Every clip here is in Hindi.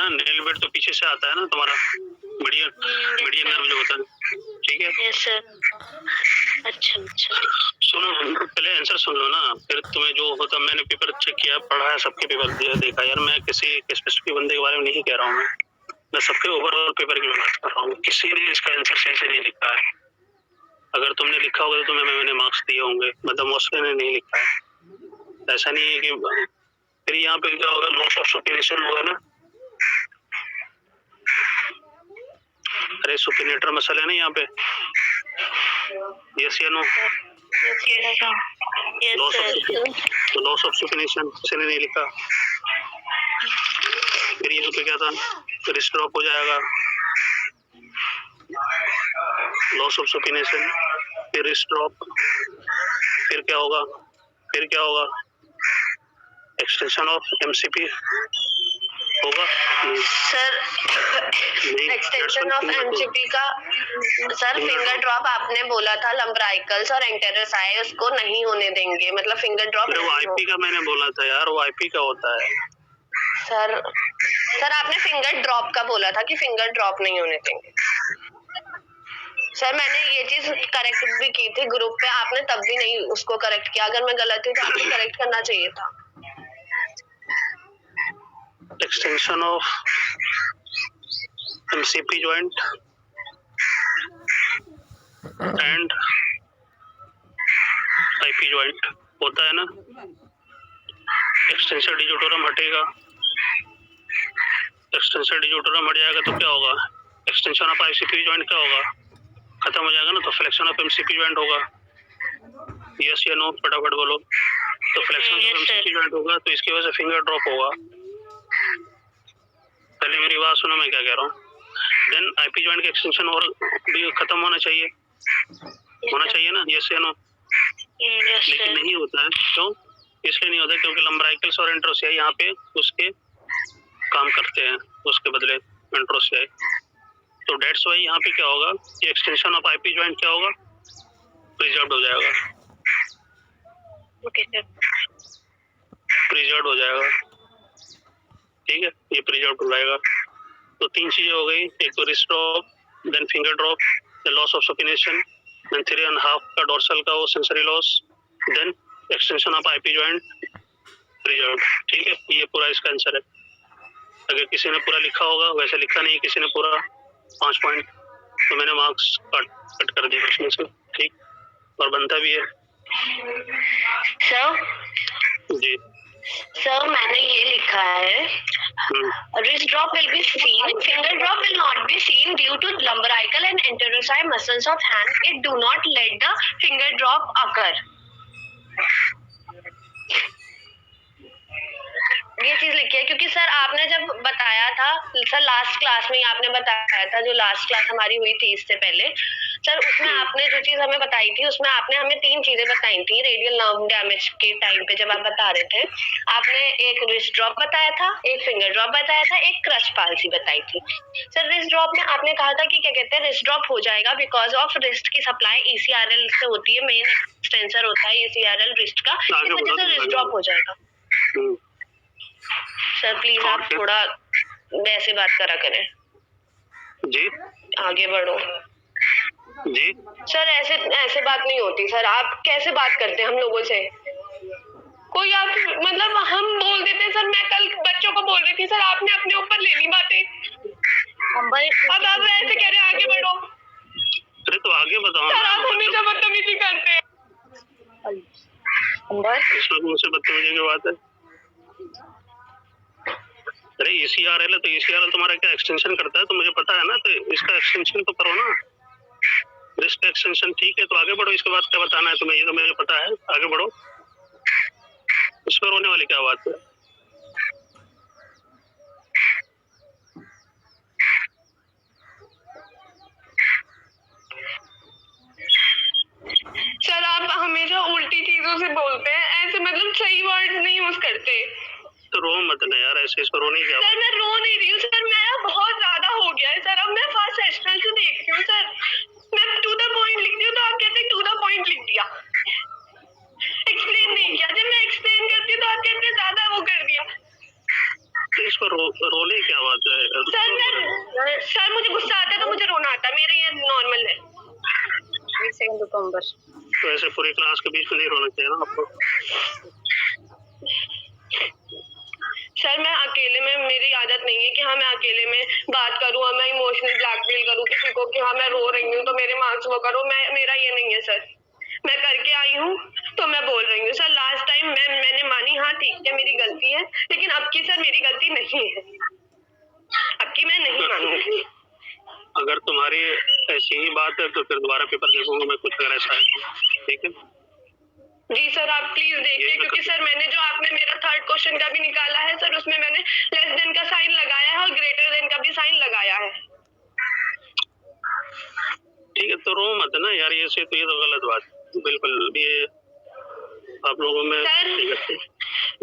नेल बेड तो पीछे से आता है ना तुम्हारा, बढ़िया नर्व जो होता है, ठीक है। Yes sir. अच्छा अच्छा सुनो, पहले आंसर सुन लो ना, फिर तुम्हें जो होता। मैंने पेपर चेक किया, पढ़ा है, सबके पेपर देखा यार। मैं किसी स्पेसिफिक बंदे के बारे में नहीं कह रहा हूँ, मैं सबके ओवरऑल पेपर की बात कर रहा हूँ। किसी ने इसका आंसर सही से नहीं लिखा है। अगर तुमने लिखा होगा तो तुम्हें मैंने मार्क्स दिए होंगे, मतलब मोस्टली ने नहीं लिखा है। ऐसा नहीं है कि फिर यहाँ पे क्या होगा, लॉस ऑफ सुपीरियरेशन होगा ना। अरे सुपीरियर मसल है ना यहाँ पे, यस या नो? लॉस ऑफ सुपीरियरेशन किसी ने नहीं लिखा। फिर यहाँ पे क्या था, रिस्ट ड्रॉप हो जाएगा, लॉस ऑफ सुपीरियरेशन, फिर रिस्ट ड्रॉप, फिर क्या होगा, एक्सटेंशन ऑफ एमसीपी होगा सर। एक्सटेंशन ऑफ एमसीपी का सर, फिंगर ड्रॉप आपने बोला था, लंब्राइकल्स और एंटेरस आए उसको नहीं होने देंगे, मतलब फिंगर ड्रॉप। वो आईपी का मैंने बोला था यार, वो आईपी का होता है सर। आपने फिंगर ड्रॉप का बोला था कि फिंगर ड्रॉप नहीं होने देंगे। सर मैंने ये चीज करेक्ट भी की थी ग्रुप पे, आपने तब भी नहीं उसको करेक्ट किया। अगर मैं गलत थी तो आपने करेक्ट करना चाहिए था। Extension of MCP joint and IP joint होता है ना। एक्सटेंसर डिजिटोरम हटेगा, एक्सटेंसर डिजिटोरम हट जाएगा तो क्या होगा, एक्सटेंशन ऑफ आईसीपी जॉइंट क्या होगा, खत्म हो जाएगा ना, तो फ्लेक्शन ऑफ एमसीपी जॉइंट होगा। यस या नो, फटाफट बोलो। तो फ्लेक्शन ऑफ एमसीपी जॉइंट होगा तो इसकी वजह से फिंगर ड्रॉप होगा। पहले मेरी बात सुनो, मैं क्या कह रहा हूँ। देन आईपी जॉइंट का एक्सटेंशन और भी खत्म होना चाहिए ना, यस या नो? लेकिन नहीं होता है, क्यों? इसलिए नहीं होता क्योंकि लंब्राइकल्स और इंट्रोसिया यहाँ पे उसके काम करते हैं, उसके बदले इंट्रोसिया। तो डेट्स वाई यहाँ पे क्या होगा कि एक्सटेंशन ऑफ आईपी जॉइंट क्या होगा, प्रिजर्व हो जाएगा। ओके सर, प्रिजर्व हो जाएगा, ठीक है, ये प्रिजर्व हो जाएगा। तो तीन चीजें हो गई, एक तो wrist drop, then finger drop, then loss of supination, then 3.5 का डोर्सल का वो sensory loss, then extension of IP joint, preserve. ठीक है, ये पूरा इसका आंसर है। अगर किसी ने पूरा लिखा होगा, वैसे लिखा नहीं किसी ने पूरा 5 पॉइंट, तो मैंने मार्क्स कट कर दिए उसमें से, ठीक, और बनता भी है। सर जी सर, मैंने ये लिखा है, wrist drop will be seen, finger drop will not be seen due to lumbrical and anterosai muscles of hand. It do not let the finger drop occur. ये चीज लिखी है क्योंकि सर आपने जब बताया था सर लास्ट क्लास में, आपने बताया था जो लास्ट क्लास हमारी हुई थी इससे पहले सर, उसमें आपने जो चीज हमें बताई थी उसमें आपने हमें 3 चीजें बताई थी रेडियल नर्व डैमेज के टाइम पे जब आप बता रहे थे। आपने एक रिस्ट ड्रॉप बताया था, एक फिंगर ड्रॉप बताया था, एक क्रश पाल्सी बताई थी। सर रिस्ट ड्रॉप में आपने कहा था कि क्या कहते हैं, रिस्ट ड्रॉप हो जाएगा बिकॉज ऑफ रिस्ट की सप्लाई ईसीआरएल से होती है, मेन एक्सटेंसर होता है ईसीआरएल रिस्ट का, इस वजह से रिस्ट ड्रॉप हो जाएगा। सर प्लीज आप थोड़ा वैसे बात करा करें जी, आगे बढ़ो जी सर। ऐसे बात नहीं होती सर, आप कैसे बात करते हैं हम लोगों से, कोई आप मतलब हम बोल देते हैं सर। मैं कल बच्चों को बोल रही थी सर, आपने अपने ऊपर ले ली बातें, अब आप ऐसे कह रहे हैं आगे बढ़ो। अरे तो आगे बताओ सर, आप हमेशा बदतमीजी करते हैं। इसमें कौन से बदतमीजी की बात है? अरे ईसीआरएल है तो ईसीआरएल तुम्हारा क्या एक्सटेंशन करता है तो मुझे पता है ना, तो इसका एक्सटेंशन तो करो ना, रिस्ट एक्सटेंशन, ठीक है। तो आगे बढ़ो, इसके बाद क्या बताना है तुम्हें, ये तो मुझे पता है, आगे बढ़ो। इस पर रोने वाली क्या बात है? सर आप हमेशा उल्टी चीजों से बोलते हैं, ऐसे मतलब सही वर्ड नहीं यूज करते। तो रो मत ना यार, ऐसे इसको रोने क्या? सर मैं रो नहीं रही हूँ सर, मेरा बहुत ज्यादा हो गया है सर, अब मैं फर्स्ट सेशनल से देखती हूँ सर, मैं टू द पॉइंट लिखती हूँ तो आप कहते हैं टू द पॉइंट लिख दिया। नवंबर। तो ऐसे पूरी क्लास के बीच में नहीं रोना चाहिए ना आपको। सर मैं अकेले में, मेरी आदत नहीं है कि हाँ मैं अकेले में बात करूँ और मैं इमोशनल ब्लैकमेल करूँ किसी को कि हाँ मैं रो रही हूँ तो मेरे मार्क्स वो करो। मेरा ये नहीं है सर, मैं करके आई हूँ तो मैं बोल रही हूँ। सर लास्ट टाइम मैंने मानी, हाँ ठीक है मेरी गलती है, लेकिन अब की सर मेरी गलती नहीं है, अब की मैं नहीं मानूंगी। अगर तुम्हारी ऐसी ही बात है तो फिर दोबारा पेपर देखूंगा मैं, कुछ अगर ऐसा है तो। ठीक है जी सर आप प्लीज देखिए, क्योंकि सर मैंने जो आपने मेरा थर्ड क्वेश्चन का भी निकाला है सर, उसमें मैंने लेस देन का साइन लगाया है और ग्रेटर देन का भी साइन लगाया है। ठीक है, तो रो मत ना यार, ये तो गलत बात बिल्कुल। ये आप लोगों में सर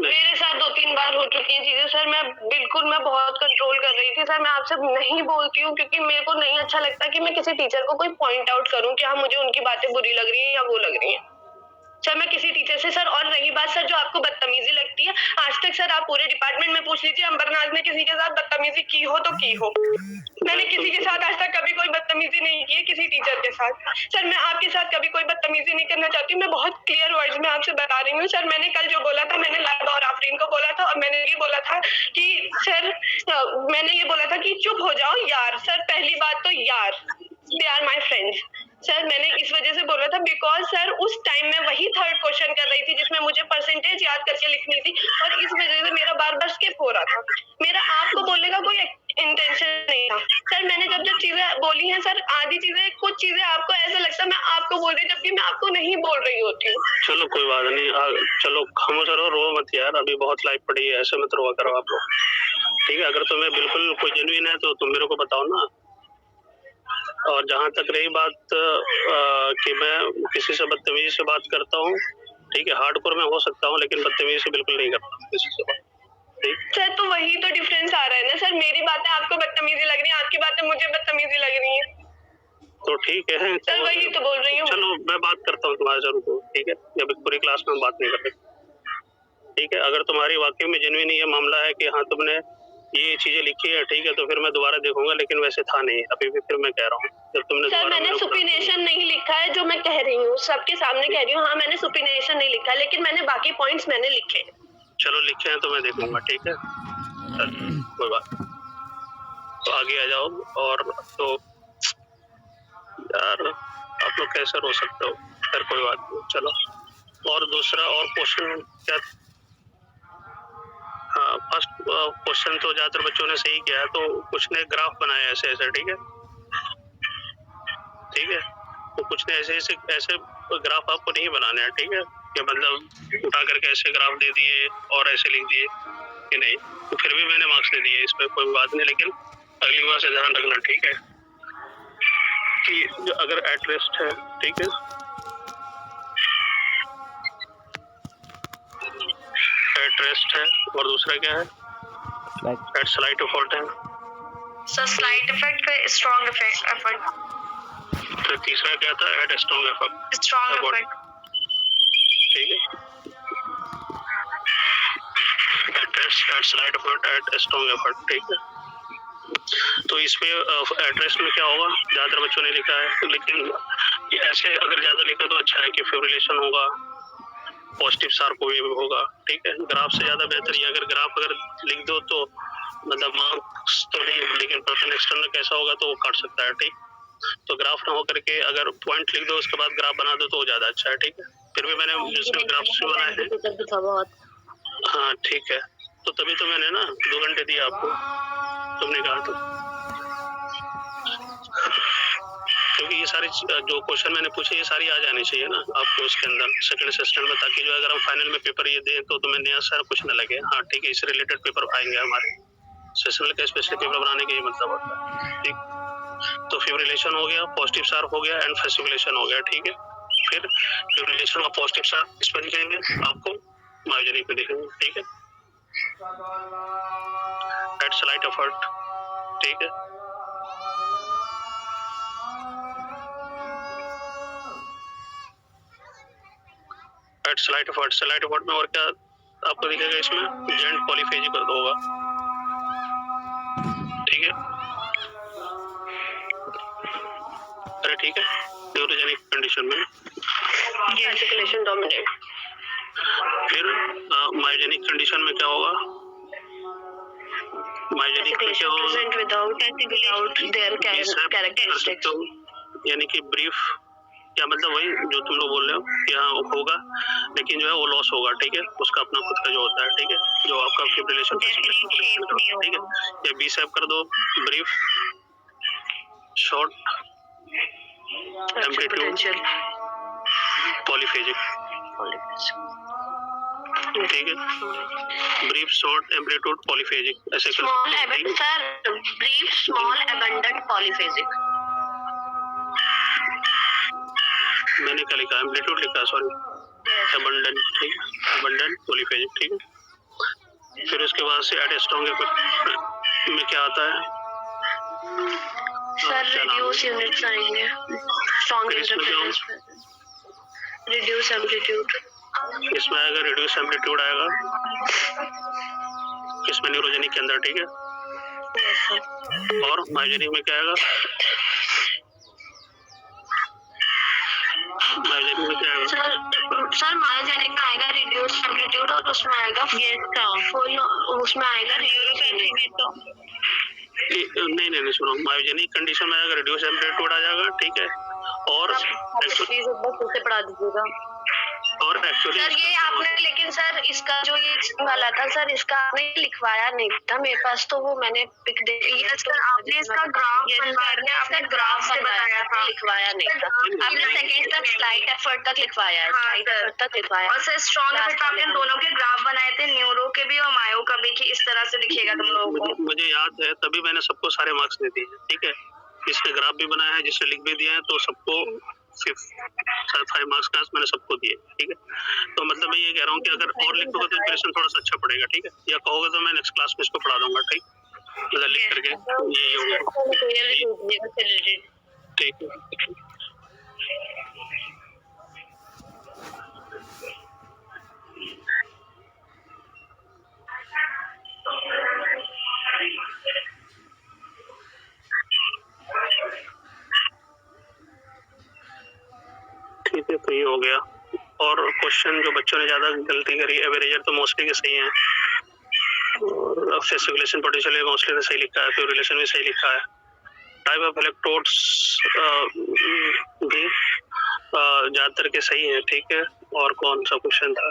मेरे साथ 2-3 बार हो चुकी है चीजें सर, मैं बहुत कंट्रोल कर रही थी सर। मैं आपसे नहीं बोलती हूँ क्योंकि मेरे को नहीं अच्छा लगता कि मैं किसी टीचर को कोई पॉइंट आउट करूँ कि हाँ मुझे उनकी बातें बुरी लग रही है या वो लग रही है सर, मैं किसी टीचर से। सर और रही बात सर जो आपको बदतमीजी लगती है, आज तक सर आप पूरे डिपार्टमेंट में पूछ लीजिए अंबरनाथ ने किसी के साथ बदतमीजी की हो तो की हो। मैंने किसी के साथ आज तक कभी कोई बदतमीजी नहीं की है किसी टीचर के साथ। सर मैं आपके साथ कभी कोई बदतमीजी नहीं करना चाहती हूँ, मैं बहुत क्लियर वर्ड्स में आपसे बता रही हूँ। सर मैंने कल जो बोला था, मैंने लाइबा और आफरीन को बोला था और मैंने ये बोला था कि सर मैंने ये बोला था कि चुप हो जाओ यार। सर पहली बात तो यार, they are my friends. Sir मैंने इस वजह से बोला था बिकॉज सर उस टाइम में वही थर्ड क्वेश्चन कर रही थी जिसमें मुझे परसेंटेज याद करके लिखनी थी और इस वजह से मेरा बार बार स्किप हो रहा था। मेरा आपको बोलने का कोई इंटेंशन नहीं था सर। मैंने जब चीजें बोली हैं सर, आधी चीजें, कुछ चीजें आपको ऐसा लगता है मैं आपको बोल रही जबकि मैं आपको नहीं बोल रही होती हूँ। चलो कोई बात नहीं, चलो खामोश रहो, रो मत यार, अभी बहुत लाइफ पड़ी है, ऐसे मत रोआ करो आप लोग। ठीक है, अगर तुम्हें बिल्कुल कोई जेन्युइन है तो तुम मेरे को बताओ ना। और जहाँ तक रही बात कि मैं किसी से बदतमीजी से बात करता हूँ, ठीक है, हार्डकोर में हो सकता हूँ लेकिन बदतमीजी से बिल्कुल नहीं करता हूँ किसी से बात। ठीक सर तो वही तो डिफरेंस आ रहा है ना सर, मेरी बातें आपको बदतमीजी लग रही है, आपकी बातें मुझे बदतमीजी लग रही है। तो ठीक है सर वही तो बोल रही हूँ। चलो मैं बात करता हूँ तुम्हारे जरूर को, ठीक है, जब पूरी क्लास में हम बात नहीं करते। ठीक है, अगर तुम्हारी वाकई में जेन्युइन ये मामला है कि हाँ तुमने ये चीजें लिखी है, ठीक है, तो फिर मैं दोबारा देखूंगा, लेकिन वैसे था नहीं अभी भी। फिर मैं कह रहा हूँ जब तुमने सर मैंने सुपिनेशन नहीं लिखा है, जो मैं कह रही हूँ सबके सामने कह रही हूँ, हाँ मैंने सुपिनेशन नहीं लिखा है, लेकिन मैंने बाकी पॉइंट्स मैंने लिखे। चलो लिखे हैं तो मैं देखूंगा, ठीक है, कोई बात। तो आगे आ जाओ। और तो यार आप लोग कैसे रो सकते हो, फिर कोई बात नहीं, चलो। और दूसरा और क्वेश्चन क्या? हाँ, फर्स्ट क्वेश्चन तो ज्यादातर बच्चों ने सही किया है, तो कुछ ने ग्राफ बनाया ऐसे ऐसे, ठीक है, ठीक है, तो कुछ ने ऐसे ग्राफ आपको नहीं बनाने हैं, ठीक है, कि मतलब उठा करके ऐसे ग्राफ दे दिए और ऐसे लिख दिए कि नहीं, तो फिर भी मैंने मार्क्स दे दिए, इसमें कोई बात नहीं, लेकिन अगली बार से ध्यान रखना, ठीक है, कि जो अगर एट रेस्ट है, ठीक है, एट रेस्ट है, और दूसरा क्या है, एट स्लाइट इफर्ट है। सर स्लाइट इफेक्ट पे स्ट्रॉन्ग एफर्ट। तो तीसरा क्या था, at strong effort. Strong effort, ठीक है, at slight effort, at strong effort, ठीक है। तो इसमें एड्रेस में क्या होगा, ज्यादातर बच्चों ने लिखा है, लेकिन ऐसे अगर ज्यादा लिखा तो अच्छा है कि फिब्रिलेशन होगा, पॉजिटिव सार्कोवेव होगा, ठीक है। ग्राफ से ज्यादा बेहतर है, अगर ग्राफ अगर लिख दो तो मतलब मार्क्स तो नहीं, लेकिन पर्सन एक्सटर्नल कैसा होगा तो वो काट सकता है, ठीक। तो ग्राफ ना हो करके अगर पॉइंट लिख दो उसके बाद ग्राफ बना दो तो ज्यादा अच्छा है, ठीक है। फिर भी मैंने जिसमें ग्राफ से बनाए हैं, हाँ ठीक है, तो तभी तो मैंने ना 2 घंटे दिए आपको, तुमने कहा तो, क्योंकि ये सारी जो क्वेश्चन मैंने पूछे ये सारी आ जानी चाहिए ना आपको उसके अंदर सेकंड असिस्टेंट में, ताकि जो अगर हम फाइनल में पेपर ये दें तो तुम्हें नया सारा कुछ न लगे। हाँ ठीक है, इससे रिलेटेड पेपर आएंगे हमारे सेशनल का, स्पेशल पेपर बनाने का ये मतलब होता है, ठीक। तो फिब्रिलेशन हो गया, पॉजिटिव सार्क हो गया, एंड फेसिबुलेशन हो गया, ठीक है। फिर फिब्रिलेशन और पॉजिटिव सार्क इस पर दिखेंगे आपको, मायोजेनिक पे दिखेंगे, ठीक है, एट स्लाइट एफर्ट, ठीक है। एट स्लाइट एफर्ट में और क्या आपको दिखेगा, इसमें जेंट पॉलीफेजिक होगा, ठीक है, अरे ठीक है। न्यूरोजेनिक कंडीशन में। Circulation dominate. फिर मायोजेनिक कंडीशन में क्या होगा? मायोजेनिक में क्या होगा? प्रेजेंट विदाउट देयर कैरेक्टरिस्टिक्स, यानी कि ब्रीफ, क्या मतलब वही जो तुम लोग बोल रहे हो, यहाँ होगा लेकिन जो है वो लॉस होगा, ठीक है, उसका अपना खुद का जो होता है, ठीक है, जो आपका फिब्रिलेशन, ठीक है, ये बी सेव कर दो, ब्रीफ, शॉर्ट, एम्पलीट्यूड, पॉलीफेजिक, ठीक है, ब्रीफ, शॉर्ट, एम्पलीट्यूड, पॉलीफेजिक, ऐसे कर सकते हैं। Sir brief, small, abundant, polyphasic. मैंने क्या लिखा? एम्पलीट्यूड लिखा, सॉरी, एबंडेंट, ठीक है, एबंडेंट, पॉलीफेजिक, ठीक है। फिर उसके बाद से एट स्ट्रॉन्ग इफेक्ट में क्या आता है? सर रिड्यूस यूनिट्स आएंगे, स्ट्रॉन्ग इंटरफेरेंस, रिड्यूस एम्पलीट्यूड, इसमें आएगा रिड्यूस एम्पलीट्यूड आएगा, इसमें न्यूरोजेनिक के अंदर, ठीक है। और मायोजेनिक में क्या आएगा? मायोजेनिक में क्या आएगा? सर मायोजेनिक में आएगा रिड्यूस एम्पलीट्यूड, और उसमें आएगा फुल, उसमें आएगा न्यूरोपैथी में तो नहीं सुनो, मायोजेनिक कंडीशन में आएगा रिड्यूस एम्पलीट्यूड आ जाएगा, ठीक है। और प्लीज एक बार फिर से पढ़ा दीजिएगा। और एक्चुअली सर ये आपने, लेकिन सर इसका जो ये वाला था सर, इसका आपने लिखवाया नहीं था मेरे पास, तो वो मैंने पिक दे दिया। सर आपने इसका ग्राफ बनवाया, आपने ग्राफ से बताया था, लिखवाया नहीं था आपने, सेकंड तक स्लाइड एफर्ट तक लिखवाया है, स्लाइड एफर्ट तक लिखवाया। और सर स्ट्रॉन्ग एफर्ट आपने दोनों के ग्राफ बनाए थे, न्यूरो के भी और मायो का भी, कि इस तरह से दिखेगा तुम लोगों को। मुझे याद है, तभी मैंने सबको सारे मार्क्स दे दिए, ठीक है। जिसने ग्राफ भी बनाया है, जिसने लिख भी दिया है, तो सबको 5 मार्क्स का मैंने सबको दिए, ठीक है। तो मतलब मैं ये कह रहा हूँ कि अगर और लिखोगे तो इंप्रेशन थोड़ा सा अच्छा पड़ेगा, ठीक है, या कहोगे तो मैं नेक्स्ट क्लास में इसको पढ़ा दूंगा, ठीक, मतलब लिख करके यही होगा, ठीक है। ठीक है, तो ये हो गया। और क्वेश्चन जो बच्चों ने ज्यादा गलती करी, एवरेजर तो मोस्टली के सही है, और सर्कुलेशन पोटेंशियल मोस्टली सही लिखा है, फिर रिलेशन भी सही लिखा है। टाइप ऑफ इलेक्ट्रोड्स भी ज्यादातर के सही है, ठीक है। और कौन सा क्वेश्चन था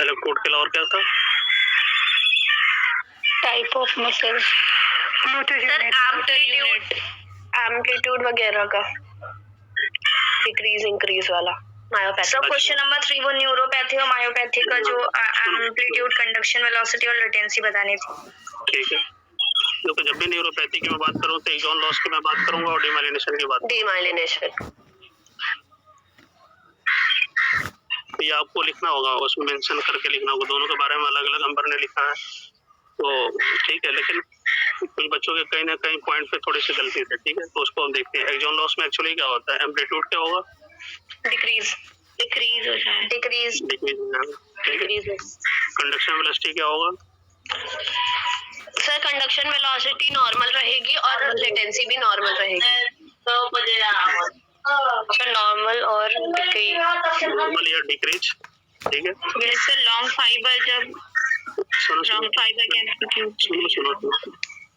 इलेक्ट्रोड के अलावा, क्या था? टाइप ऑफ मसल, एम्पलीट्यूड वगैरह का, डिक्रीज इंक्रीज वाला, मायोपैथी। सब क्वेश्चन नंबर 3 वो न्यूरोपैथी और मायोपैथी का जो एम्पलीट्यूड, कंडक्शन, वेलोसिटी और लेटेंसी बतानी थी, ठीक है। देखो, जब भी न्यूरोपैथी की मैं बात करूं तो एक्सॉन लॉस की मैं बात करूंगा और डीमाइलिनेशन की बात। डीमाइलिनेशन ये आपको लिखना होगा, उसमें मेंशन करके लिखना होगा, दोनों के बारे में अलग अलग नंबर ने लिखा है, तो ठीक है। लेकिन कुछ बच्चों के कहीं ना कहीं पॉइंट पे थोड़ी सी गलती है, ठीक है, तो उसको हम देखते हैं। एक्सॉन लॉस में एक्चुअली क्या होता है? एम्पलीट्यूड क्या होगा? डिक्रीज हो जाए, डिक्रीज, कंडक्शन वेलोसिटी क्या होगा? सर कंडक्शन वेलोसिटी नॉर्मल रहेगी और लेटेंसी भी नॉर्मल रहेगी, सर नॉर्मल और डिक्रीज, नॉर्मल या डिक्रीज, ठीक है। सर लॉन्ग फाइबर, जब लॉन्ग फाइबर के एम्पलीट्यूड, सुनो,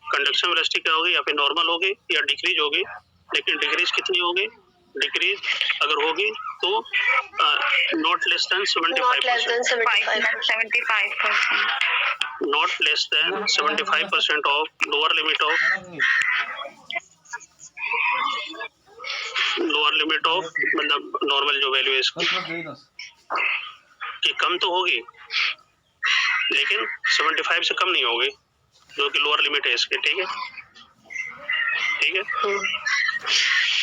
कंडक्शन वेलोसिटी क्या होगी? या फिर नॉर्मल होगी या डिक्रीज होगी, लेकिन डिक्रीज कितनी होगी? डिक्रीज अगर होगी तो not less than 75%, not less than 75% of lower limit of मतलब नॉर्मल जो वैल्यू है इसकी, कि कम तो होगी लेकिन 75 से कम नहीं होगी, जो कि लोअर लिमिट है इसके, ठीक है, ठीक है,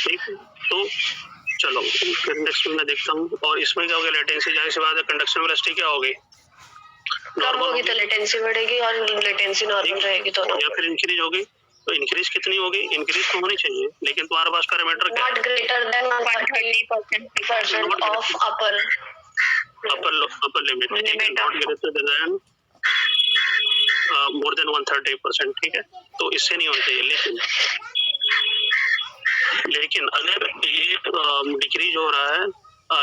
ठीक है। तो चलो फिर नेक्स्ट में मैं देखता हूँ। और इसमें क्या होगा? लेटेंसी, जाहिर सी बात है, कंडक्शन वेलोसिटी क्या होगी? कम होगी तो लेटेंसी बढ़ेगी, और लेटेंसी नॉर्मल रहेगी दोनों, या फिर इंक्रीज होगी। तो इंक्रीज कितनी होगी? इंक्रीज तो होनी चाहिए, लेकिन तुम्हारे पास पैरामीटर क्या है? Not greater than 130% of upper limit, not greater than more than 130%, ठीक है। तो इससे नहीं होना चाहिए, लेकिन अगर ये डिक्रीज हो रहा है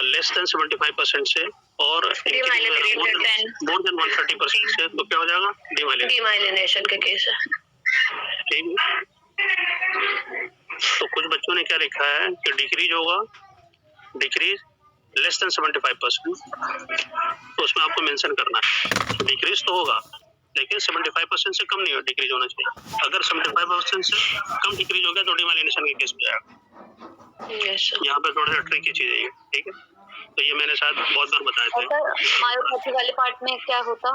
लेस देन 75% से और मोर देन 130% से, तो क्या हो जाएगा? डीमाइलिनेशन के केस है। ठीक है, तो कुछ बच्चों ने क्या लिखा है कि डिक्रीज होगा, डिक्रीज लेस देन 75%, तो उसमें आपको मेंशन करना है डिक्रीज तो होगा लेकिन 75% से कम नहीं डिक्रीज होना चाहिए। अगर 75% से कम डिक्रीज हो गया तो डीमाइलिनेशन के केस हो जाएगा। यहाँ पे थोड़ा सा ट्रिकी चीज है, ठीक है, तो ये मैंने शायद बहुत बार बताया था। मायोपैथी वाले पार्ट में क्या होता?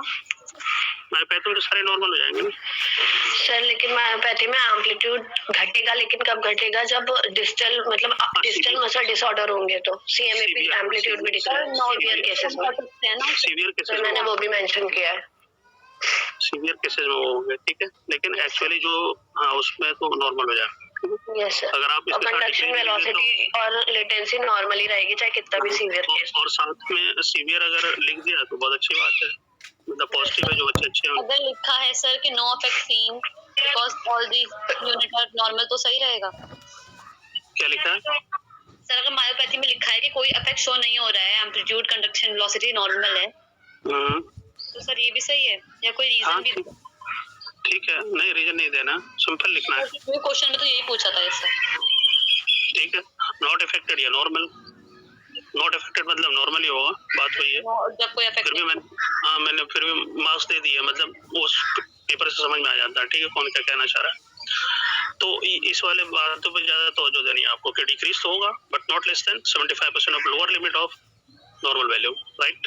मायोपैथी में तो सारे नॉर्मल हो जाएंगे ना सर, लेकिन मायोपैथी में एम्पलीट्यूड घटेगा, लेकिन कब घटेगा? जब डिस्टल मतलब डिस्टल मसल डिसऑर्डर होंगे तो सीएमएपी एम्पलीट्यूड भी डिक्रीज सीवियर केसेस में, सीवियर केसेस मैंने वो भी मेंशन किया है। सीवियर केसेस में वो होंगे, ठीक है, लेकिन एक्चुअली जो उसमें तो नॉर्मल हो जाएगा। यस सर, अगर आप और कंडक्शन वेलोसिटी और लेटेंसी नॉर्मल ही रहेगी चाहे कितना भी सीवियर केस। और साथ में सीवियर अगर लिख दिया तो बहुत अच्छी बात है, मतलब पॉजिटिव है जो बच्चे अच्छे हैं। अगर लिखा है सर कि no effect seen because all the unit are normal, तो सही रहेगा? क्या लिखा है सर? अगर मायोपैथी में लिखा है कि कोई इफेक्ट शो नहीं हो रहा है, एम्पलीट्यूड कंडक्शन वेलोसिटी नॉर्मल है, तो सर ये भी सही है या कोई रीजन भी? ठीक है, नहीं रीजन नहीं देना, सिंपल लिखना है। क्वेश्चन में तो यही पूछा था सर। ठीक है, नॉट अफेक्टेड या नॉर्मल। नॉट अफेक्टेड मतलब नॉर्मल ही होगा, बात वही है। जब कोई इफेक्ट फिर भी मैंने फिर भी मार्क्स दे दिए, मतलब उस पेपर से समझ में आ जाता है, ठीक है, कौन क्या कहना चाह रहा है। तो इस वाले बातों पर ज्यादा तवज्जो देनी है आपको कि डिक्रीज तो होगा but not less than 75% of lower limit of normal value, right?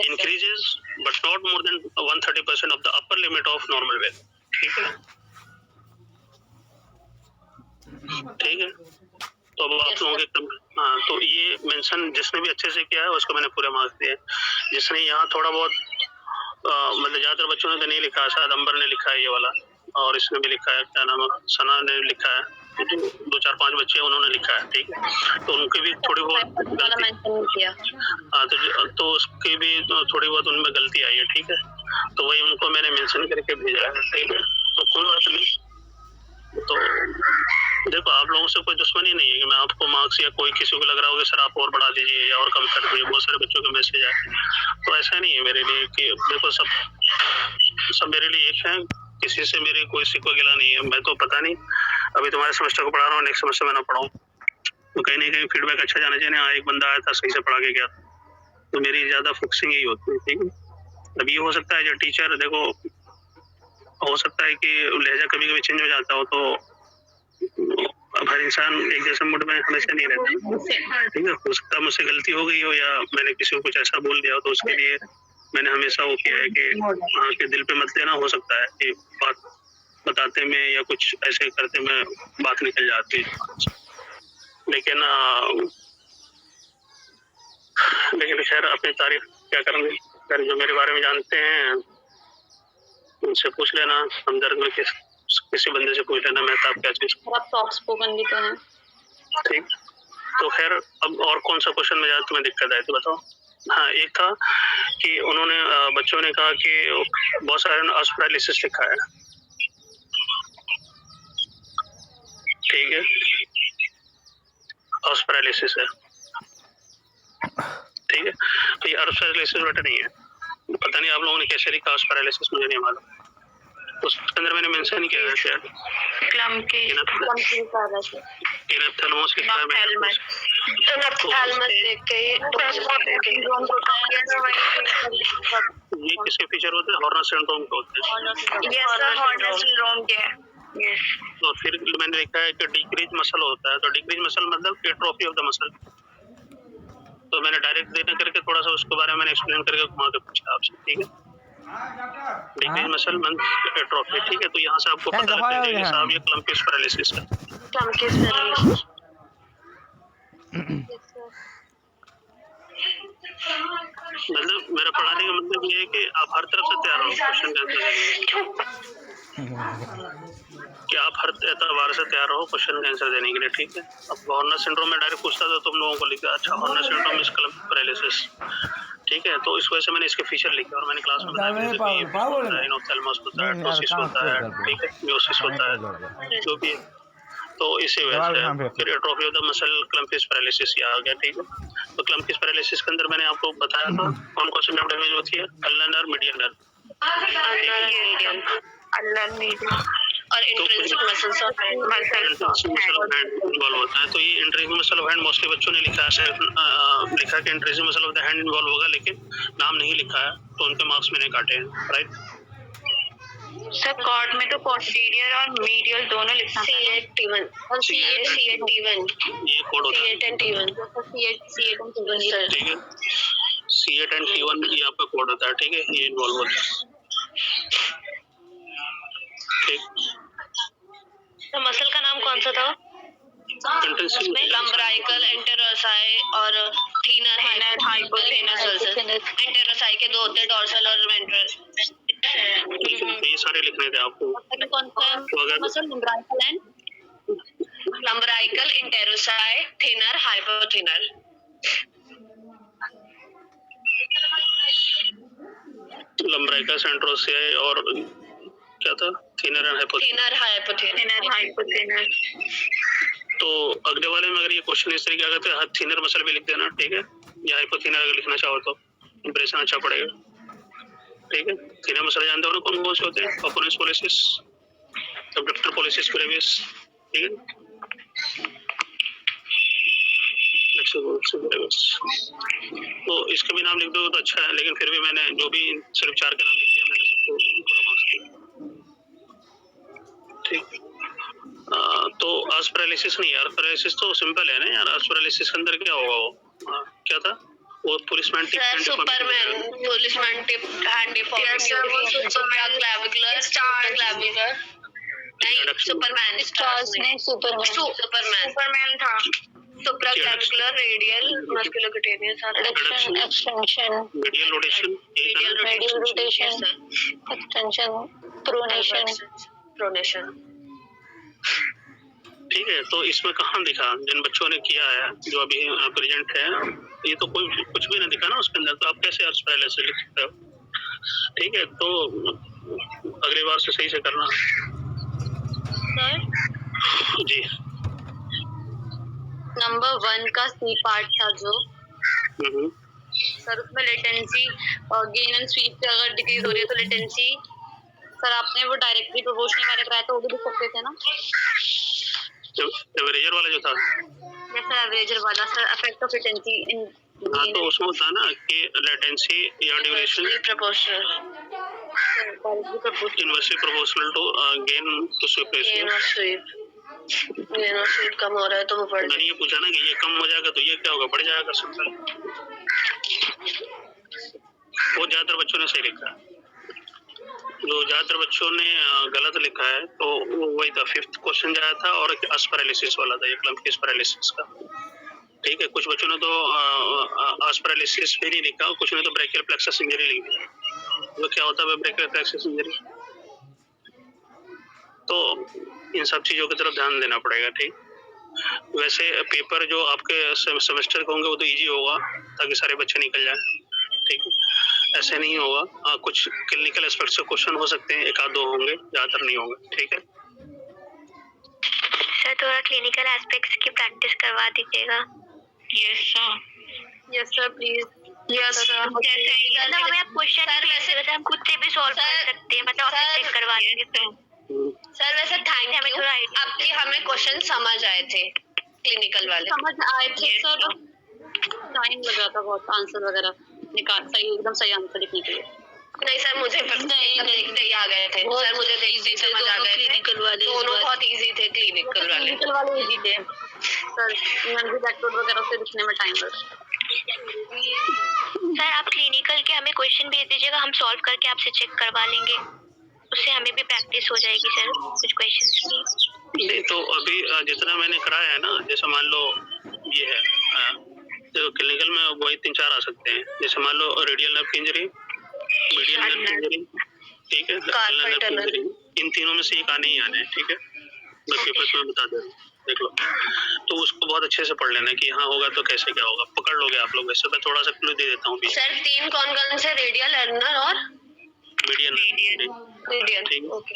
Increases but not more than 130% of the upper limit of normal value, ठीक है, ठीक है। तो अब आप लोगों के हाँ, तो ये मेंशन जिसने भी अच्छे से किया है उसको मैंने पूरे मार्क्स दिए। जिसने यहाँ थोड़ा बहुत मतलब ज्यादातर बच्चों ने तो नहीं लिखा, शायद अंबर ने लिखा है ये वाला, और इसने भी लिखा है, क्या नाम है, सना ने लिखा है, 2-4-5 बच्चे उन्होंने लिखा है, ठीक है, तो उनकी भी थोड़ी बहुत हाँ, तो उसकी भी थोड़ी बहुत उनमें गलती आई है, ठीक है, तो वही उनको मैंने मेंशन करके भेजा है, ठीक है, तो कोई बात नहीं। तो देखो, आप लोगों से कोई दुश्मनी नहीं है कि मैं आपको मार्क्स या कोई किसी को लग रहा होगा सर आप और बढ़ा दीजिए या और कम कर दीजिए, बहुत सारे बच्चों के मैसेज आए, तो ऐसा नहीं है मेरे लिए कि देखो सब मेरे लिए एक है, किसी से मेरी कोई सिकवा गिला नहीं है। मैं तो पता नहीं, अभी तुम्हारे सेमेस्टर को पढ़ा रहा हूँ, नेक्स्ट सेमेस्टर में ना पढ़ाऊँ, तो कहीं ना कहीं फीडबैक अच्छा जाना चाहिए। हाँ, एक बंदा आया था सही से पढ़ा के गया, तो मेरी ज्यादा फोकसिंग यही होती है, ठीक है। अब ये हो सकता है जो टीचर, देखो हो सकता है कि लहजा कभी कभी चेंज हो जाता हो, तो अब हर इंसान एक जैसे मूड में हमेशा नहीं रहता, ठीक है, हो सकता है मुझसे गलती हो गई हो या मैंने किसी को कुछ ऐसा बोल दिया हो, तो उसके लिए मैंने हमेशा वो किया है कि हाँ के दिल पे मत लेना, हो सकता है कि बात बताते में या कुछ ऐसे करते में बात निकल जाती है, लेकिन खैर अपनी तारीफ क्या करेंगे, खैर जो मेरे बारे में जानते हैं उनसे पूछ लेना, हमदर्द में किसी बंदे से पूछ लेना, मैं तो आप क्या चीज सॉफ्ट स्पोकन भी तो है, ठीक। तो खैर अब और कौन सा क्वेश्चन में ज्यादा तुम्हें दिक्कत आई तो बताओ। हाँ, एक था कि उन्होंने बच्चों ने कहा कि बहुत सारे ऑस्ट्रेलिसिस लिखा है, ठीक है, ऑस्ट्रेलिसिस है, ठीक है, तो ये ऑस्ट्रेलिसिस बेटा नहीं है, पता नहीं आप लोगों ने कैसे लिखा ऑस्ट्रेलिसिस, मुझे नहीं मालूम, तो उसके अंदर मैंने मेंशन किया है शायद इनथैलमस लिखा है, ये किसके फीचर होते हैं? हॉर्नर सिंड्रोम के होते हैं। तो फिर मैंने लिखा है कि डिक्रीज मसल होता है, तो डिक्रीज मसल मतलब एट्रोफी ऑफ द मसल, तो मैंने डायरेक्ट देने करके थोड़ा सा उसके बारे में मैंने एक्सप्लेन करके घुमा के पूछा आपसे, ठीक है, डिक्रीज मसल मींस एट्रोफी, ठीक है, तो यहाँ से आपको पता लग जाएगा कि साहब ये क्लम्पिश पैरालिसिस है। मतलब मेरा पढ़ाने का मतलब ये है कि आप हर तरफ से तैयार हो क्वेश्चन का आंसर देने के लिए, कि आप हर एतबार से तैयार हो क्वेश्चन का आंसर देने के लिए, ठीक है। अब हॉर्नर सिंड्रोम में डायरेक्ट पूछता था तुम लोगों को लिखा, अच्छा हॉर्नर सिंड्रोम इज क्लम्पिश पैरालिसिस, ठीक है, तो इस वजह से मैंने इसके फीचर लिखे और मैंने क्लास में बताया, इनोथैलमस होता है, टोसिस होता है, ठीक है, मियोसिस होता है, जो भी तो इसी वजह से फिर atrophy of the muscle Klumpke's paralysis ये आ गया, ठीक है। तो क्लम्पिश पैरालिसिस के अंदर मैंने आपको बताया था कौन कौन सी नर्व डैमेज होती है, अल्नर नर्व, मीडियन नर्व और intrinsic muscles of hand involve होता है। तो ये intrinsic muscle of hand mostly बच्चों ने लिखा है, लिखा कि intrinsic muscle of the hand involve होगा, लेकिन नाम नहीं लिखा है, तो उनके मार्क्स मैंने काटे हैं, राइट। सर कॉर्ड में तो पोस्टीरियर और मीडियल दोनों लिखना है। C8T1 और C8T1 ये कोड होता है, C8 and T1 C8 and T1 ठीक है। C8 and T1 ये आपका कोड होता है, ठीक है, ये इन्वॉल्व होता है, ठीक। तो मसल का नाम कौन सा था? लंबराइकल, एंटेरोसाई और थीनर हाइपोथेनस। एंटेरोसाई के दो होते हैं, डोर्सल और वेंट्रल। ये सारे लिखने थे आपको। कौन सा मसल? लंबराइकल, एंटेरोसाई, थीनर, हाइपोथेनर। लंबराइकस, एंटेरोसाई और क्या था? Thenar and hypothenar. तो अगले वाले में अगर ये क्वेश्चन इस तरीके का तो थीनर मसल भी लिख देना, ठीक है, या हाइपोथेनर अगर लिखना चाहो तो इंप्रेशन अच्छा पड़ेगा, ठीक है। थीनर मसल जानते हो ना कौन कौन से होते हैं? अपोनेंस पॉलिसिस, सबडक्टर पॉलिसिस ब्रेविस, ठीक है, तो इसका भी नाम लिख दो तो अच्छा है, लेकिन फिर भी मैंने जो भी सिर्फ 4 का नाम लिख दिया, मैंने सबको थोड़ा मार्क्स दिया, ठीक। तो आर्च पैरालिसिस नहीं, आर्च पैरालिसिस तो सिंपल है ना यार। आर्च पैरालिसिस के अंदर क्या होगा वो क्या था वो? Policeman tip hand superman, policeman tip hand deformity, supraclavicular, clavicular नहीं, सुपरमैन था। Supraclavicular, radial, musculocutaneous, extension, medial rotation, extension, pronation. ठीक है। तो इसमें कहाँ दिखा जिन बच्चों ने किया है, जो अभी प्रेजेंट है, ये तो कोई कुछ भी नहीं दिखा ना उसके अंदर, तो आप कैसे आर्च पैरालिसिस लिख सकते हो? ठीक है, तो अगली बार से सही से करना सर जी। नंबर 1 का सी पार्ट था जो सर, उसमें लेटेंसी और गेन एंड स्वीप पे अगर डिक्रीज हो रही है तो लेटेंसी, सर आपने वो डायरेक्टली प्रोपोर्शनल वाला कराया तो वो भी लिख सकते थे ना? एवरेजर वाला जो था, जैसे एवरेजर वाला sir, effect of latency in, हाँ, तो उसमें होता ना कि लेटेंसी या duration proportional, inversely proportional to gain to sweep ratio. Gain और स्वीप कम हो रहा है तो वो बढ़ मैंने ये पूछा ना कि ये कम हो जाएगा तो ये क्या होगा, बढ़ जाएगा सिंपल। वो ज्यादातर बच्चों ने सही लिखा है, जो ज्यादातर बच्चों ने गलत लिखा है तो वो वही था। 5th क्वेश्चन जो आया था और आर्च पैरालिसिस वाला था, ये क्लम्पिश पैरालिसिस का, ठीक है। कुछ बच्चों ने तो आर्च पैरालिसिस भी नहीं लिखा, कुछ ने तो ब्रेकियल प्लेक्सस इंजरी लिख दिया। वो क्या होता है ब्रेकियल प्लेक्सस इंजरी? तो इन सब चीजों की तरफ ध्यान देना पड़ेगा, ठीक। वैसे पेपर जो आपके सेमेस्टर के होंगे वो तो इजी होगा ताकि सारे बच्चे निकल जाए, ठीक है। ऐसे नहीं होगा, कुछ क्लिनिकल एस्पेक्ट से क्वेश्चन हो सकते हैं, 1-2 होंगे, ज्यादातर नहीं होंगे, ठीक है। सर थोड़ा क्लिनिकल एस्पेक्ट्स की प्रैक्टिस करवा दीजिएगा। Yes sir please. Yes sir, मतलब हमें आप क्वेश्चन वैसे हम खुद से भी सॉल्व कर सकते हैं, मतलब ऑफिस चेक करवा लेंगे तो। सर वैसे थैंक हमें यू, थोड़ा idea आपके हमें क्वेश्चन समझ आए थे क्लिनिकल वाले। समझ आए थे सर, टाइम लग रहा था बहुत आंसर वगैरह निकाल, सही एकदम सही आंसर लिखने के लिए। नहीं सर, मुझे एकदम देखते ही आ गए थे सर, मुझे देखते ही समझ आ गए थे। क्लिनिकल वाले दोनों बहुत इजी थे, क्लिनिकल वाले। क्लिनिकल वाले इजी थे सर, इलेक्ट्रोड वगैरह से लिखने में टाइम लगा। सर आप क्लिनिकल के हमें क्वेश्चन भेज दीजिएगा, हम सॉल्व करके आपसे चेक करवा लेंगे, उससे हमें भी प्रैक्टिस हो जाएगी सर कुछ क्वेश्चंस की। नहीं तो अभी जितना मैंने कराया है ना, जैसे मान लो ये है, तो क्लिनिकल में वही 3-4 आ सकते हैं। जैसे मान लो radial nerve injury, medial nerve injury, ठीक है, कार्पल इंजरी, इन तीनों में से एक आने ही आने हैं, ठीक है। मैं पेपर में बता दे रहा हूँ, देख लो। तो उसको बहुत अच्छे से पढ़ लेना कि हाँ होगा तो कैसे क्या होगा, पकड़ लोगे आप लोग। वैसे मैं थोड़ा सा क्लू दे देता हूँ भी। सर 3 कौन से? रेडियल, अर्नर और मीडियन, रेडियल, ठीक है, ओके।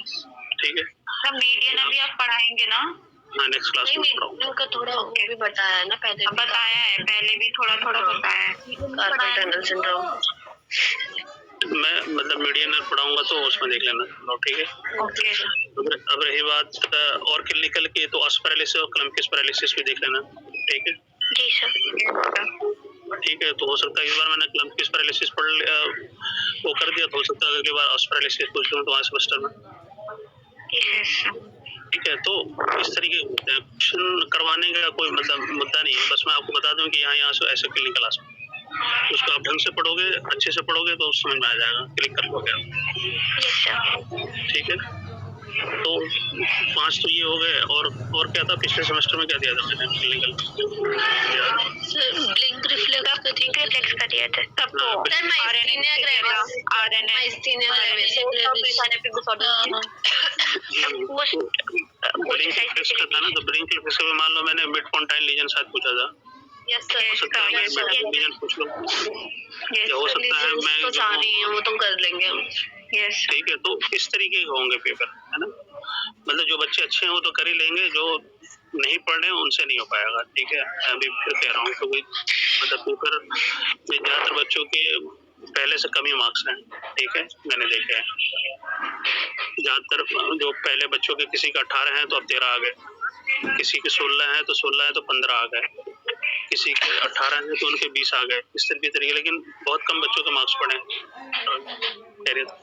ठीक है। सर मीडियन अभी आप पढ़ाएंगे ना? हाँ नेक्स्ट क्लास में पढ़ाऊंगा। उनका थोड़ा वो भी बताया है ना पहले, बताया है पहले भी थोड़ा बताया है। Carpal tunnel syndrome. मैं मतलब मीडियन पढ़ाऊंगा तो उसमें देख लेना, ठीक है। ओके। अब रही बात और क्लिनिकल की, तो ऑस पैरालिसिस और क्लम्पिस पैरालिसिस भी देख लेना, ठीक है। जी सर। ठीक है, तो हो सकता है इस बार मैंने क्लम्पिस पैरालिसिस वो कर दिया, तो हो सकता है अगली बार ऑस पैरालिसिस पूछ लूँ तुम्हारे सेमेस्टर में, ठीक है। तो इस तरीके क्वेश्चन करवाने का कोई मतलब मुद्दा नहीं है, बस मैं आपको बता दूं कि यहाँ से ऐसे क्लिनिकल आ सकते, उसको आप ढंग से पढ़ोगे, अच्छे से पढ़ोगे तो समझ में आ जाएगा, क्लिक कर लोगे आप, यस सर। ठीक है। तो 5 तो ये हो गए, और क्या था पिछले सेमेस्टर में, क्या दिया था मैंने क्लिनिकल? ब्लिंक रिफ्लेक्स का ठीक है, रिफ्लेक्स का दिया था तब तो sir myasthenia gravis, myasthenia gravis, blink reflex का था ना, तो ब्लिंक रिफ्लेक्स का भी मान लो मैंने मिड पोंटाइन लीजन शायद पूछा था, यस सर, लीजन पूछ लो, क्या हो सकता है मैं तो चाह रही हूँ, वो तो कर लेंगे हम। यस ठीक है। तो इस तरीके के होंगे पेपर, है ना, मतलब जो बच्चे अच्छे हैं वो तो कर ही लेंगे, जो नहीं पढ़ रहे हैं उनसे नहीं हो पाएगा, ठीक है। मैं अभी फिर कह रहा हूँ, क्योंकि मतलब पेपर में ज्यादातर बच्चों के पहले से कम ही मार्क्स हैं, ठीक है, मैंने देखे हैं ज्यादातर जो पहले बच्चों के किसी का 18 है तो अब 13 आ गए, किसी के 16 है तो 16 है तो 15 आ गए, किसी के 18 है तो उनके 20 आ गए, इस तरीके, लेकिन बहुत कम बच्चों के मार्क्स पड़े कह रहे थे।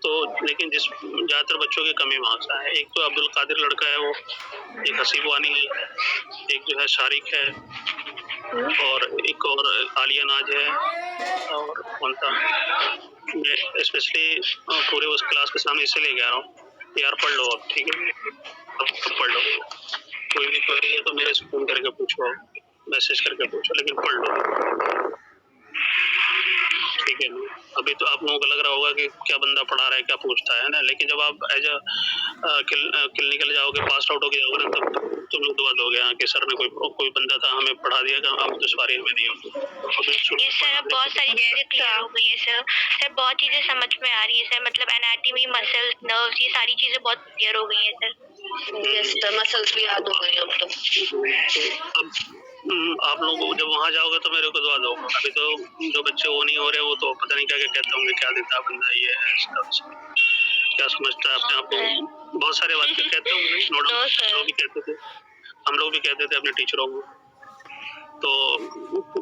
तो लेकिन जिस ज्यादातर बच्चों के कम ही मार्क्स आए, एक तो अब्दुल कादिर लड़का है वो, एक हसीब वानी है, एक जो है शारिक है, और एक और आलिया नाज है, और कौन था, मैं स्पेशली पूरे उस क्लास के सामने इसे ले गया रहा हूँ यार, पढ़ लो अब, ठीक है, अब पढ़ लो, कोई भी क्वेरी है तो मेरे से फोन करके पूछो, मैसेज करके पूछो, लेकिन पढ़ लो, ठीक है ना। अभी तो आप लोगों को लग रहा होगा कि क्या बंदा पढ़ा रहा है, क्या पूछता है ना, लेकिन जब आप एज क्लिनिकल जाओगे, पास आउट होके जाओगे ना, तब तुम लोग दुआ दोगे कि सर ने कोई बंदा था हमें पढ़ा दिया, हम दुश्वारी हमें दी होगी। ये सर बहुत सारी चीजें क्लियर हो गई है सर। सर बहुत चीजें समझ में आ रही है सर, मतलब एनाटॉमी, मसल्स, नर्व्स, ये सारी चीजें बहुत क्लियर हो गई है सर। यस सर, मसल्स भी याद हो गई अब तो। अब आप लोगों को जब वहाँ जाओगे तो मेरे को दुआ दो, अभी तो जो बच्चे वो नहीं हो रहे वो तो पता नहीं क्या क्या कहते होंगे, क्या देता बंदा, ये है क्या समझता है अपने आप को, बहुत सारे बात कहते होंगे, हम लोग भी कहते थे, हम लोग भी कहते थे अपने टीचरों को, तो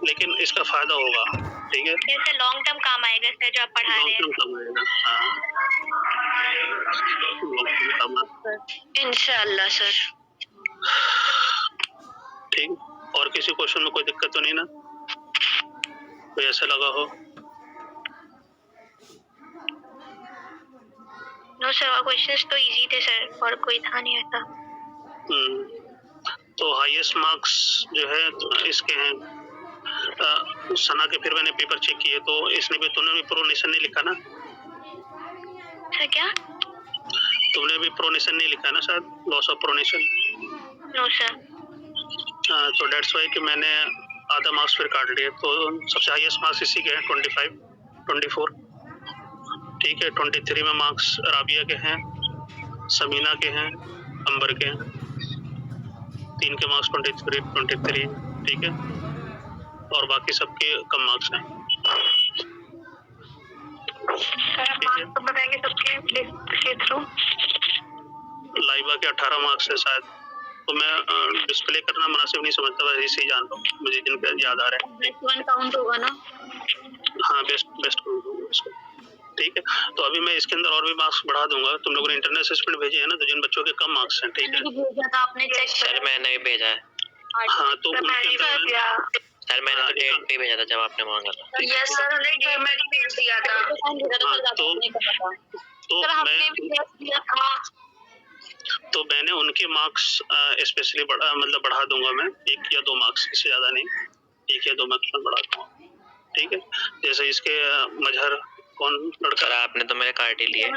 लेकिन इसका फायदा होगा, ठीक है, ये सर लॉन्ग टर्म काम आएगा सर, जो आप पढ़ा रहे हैं। लॉन्ग टर्म काम आएगा, हाँ, लॉन्ग टर्म इंशाल्लाह सर। ठीक। और किसी क्वेश्चन में कोई दिक्कत तो नहीं ना, कोई ऐसा लगा हो? नो सर, क्वेश्चंस तो इजी थे सर, और कोई था नहीं ऐसा। तो हाईएस्ट मार्क्स जो है इसके हैं सना के, फिर मैंने पेपर चेक किए तो इसने भी, तुमने भी प्रोनेशन नहीं लिखा ना? सर क्या? तुमने भी प्रोनेशन नहीं लिखा ना शायद, loss of pronation? No sir. तो डेट्स वाई कि मैंने आधा मार्क्स फिर काट लिए, तो सबसे हाईएस्ट मार्क्स इसी के हैं 25, 24, ठीक है। 23 में मार्क्स राबिया के हैं, समीना के हैं, अंबर के हैं, 3 के मार्क्स 23, ठीक है, और बाकी सबके कम मार्क्स हैं। मार्क्स तो बताएंगे सबके के थ्रू। लाइबा के 18 मार्क्स है शायद, तो मैं डिस्प्ले करना मुनासिब नहीं समझता, बस इसे ही जान लो, मुझे जिनका याद आ रहा है। बेस्ट वन काउंट होगा ना? हाँ, बेस्ट काउंट होगा उसको, ठीक है। तो अभी मैं इसके अंदर और भी मार्क्स बढ़ा दूंगा, तुम लोगों ने इंटरनल असेसमेंट भेजे है ना, तो जिन बच्चों के कम मार्क्स हैं, ठीक है, भेजा था आपने, चेक सर मैंने भी भेजा है। हाँ, तो सर मैंने तो डेट पे भेजा था जब आपने मांगा था। यस सर, हमने मैंने भेज दिया था। तो मैंने उनके मार्क्स स्पेशली मतलब बढ़ा दूंगा मैं, 1 या 2 मार्क्स, इससे ज्यादा नहीं, 1 या 2 मार्क्स में बढ़ा दूंगा, ठीक है। जैसे इसके मजहर कौन लड़का, सर आपने तो मेरे कार्ड ही लिए।